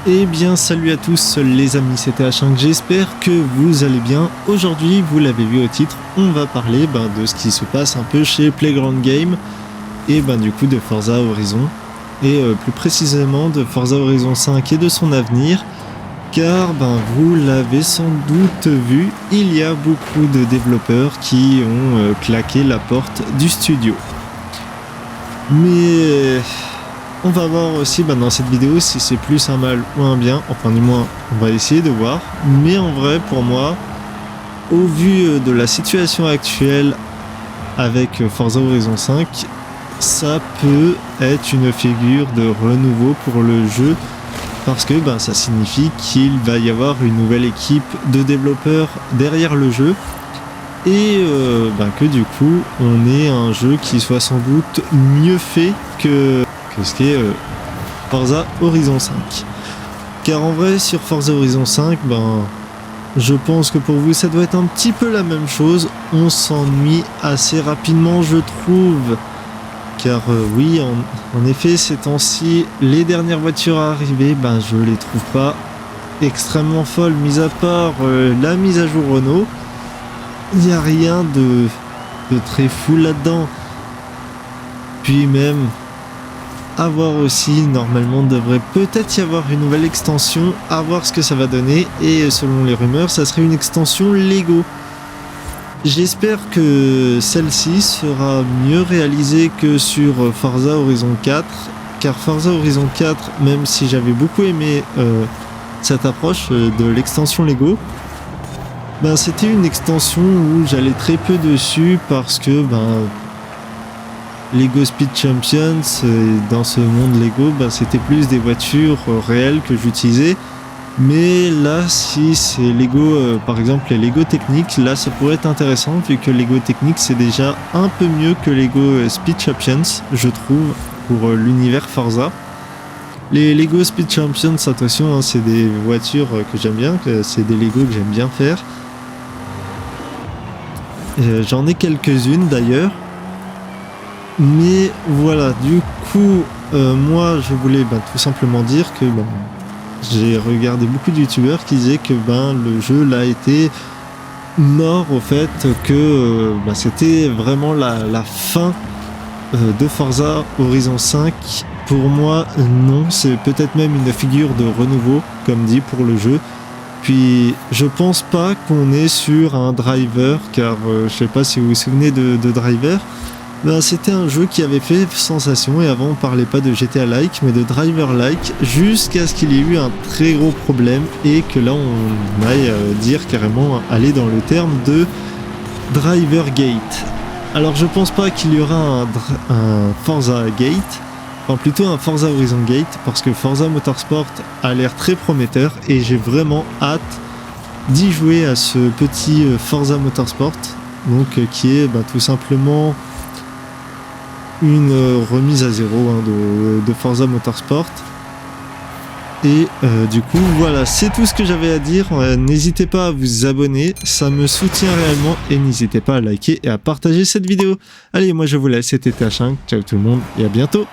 Eh bien salut à tous les amis, c'était H5, j'espère que vous allez bien. Aujourd'hui, vous l'avez vu au titre, on va parler de ce qui se passe un peu chez Playground Games et du coup de Forza Horizon et plus précisément de Forza Horizon 5 et de son avenir, car vous l'avez sans doute vu, il y a beaucoup de développeurs qui ont claqué la porte du studio. Mais on va voir aussi dans cette vidéo si c'est plus un mal ou un bien, enfin du moins on va essayer de voir, mais en vrai pour moi, au vu de la situation actuelle avec Forza Horizon 5, ça peut être une figure de renouveau pour le jeu, parce que ça signifie qu'il va y avoir une nouvelle équipe de développeurs derrière le jeu, et que du coup on ait un jeu qui soit sans doute mieux fait que ce qui est Forza Horizon 5. Car en vrai sur Forza Horizon 5, je pense que pour vous ça doit être un petit peu la même chose. On s'ennuie assez rapidement, je trouve. Car oui, en effet, ces temps-ci, les dernières voitures à arriver, je les trouve pas extrêmement folles, mis à part la mise à jour Renault. Il n'y a rien de très fou là-dedans. Puis même, à voir aussi, normalement devrait peut-être y avoir une nouvelle extension, à voir ce que ça va donner, et selon les rumeurs, ça serait une extension Lego. J'espère que celle-ci sera mieux réalisée que sur Forza Horizon 4, car Forza Horizon 4, même si j'avais beaucoup aimé cette approche de l'extension Lego, c'était une extension où j'allais très peu dessus parce que Lego Speed Champions, dans ce monde Lego, c'était plus des voitures réelles que j'utilisais. Mais là, si c'est Lego, par exemple les Lego Techniques, là ça pourrait être intéressant, vu que Lego Techniques c'est déjà un peu mieux que Lego Speed Champions, je trouve, pour l'univers Forza. Les Lego Speed Champions, attention, c'est des voitures que j'aime bien, c'est des Lego que j'aime bien faire. J'en ai quelques-unes d'ailleurs. Mais voilà, du coup, moi je voulais tout simplement dire que j'ai regardé beaucoup de youtubeurs qui disaient que le jeu là était mort, au fait que c'était vraiment la fin de Forza Horizon 5. Pour moi, non, c'est peut-être même une figure de renouveau, comme dit, pour le jeu. Puis je pense pas qu'on est sur un driver, car je sais pas si vous vous souvenez de Driver. C'était un jeu qui avait fait sensation, et avant on parlait pas de GTA-like mais de Driver-like, jusqu'à ce qu'il y ait eu un très gros problème et que là on aille dire carrément aller dans le terme de Driver-gate. Alors je pense pas qu'il y aura un Forza Gate, enfin plutôt un Forza Horizon Gate, parce que Forza Motorsport a l'air très prometteur et j'ai vraiment hâte d'y jouer à ce petit Forza Motorsport, donc qui est tout simplement une remise à zéro de Forza Motorsport. Et du coup voilà, c'est tout ce que j'avais à dire. N'hésitez pas à vous abonner, ça me soutient réellement, et n'hésitez pas à liker et à partager cette vidéo. Allez, moi je vous laisse, c'était TH5, ciao tout le monde et à bientôt.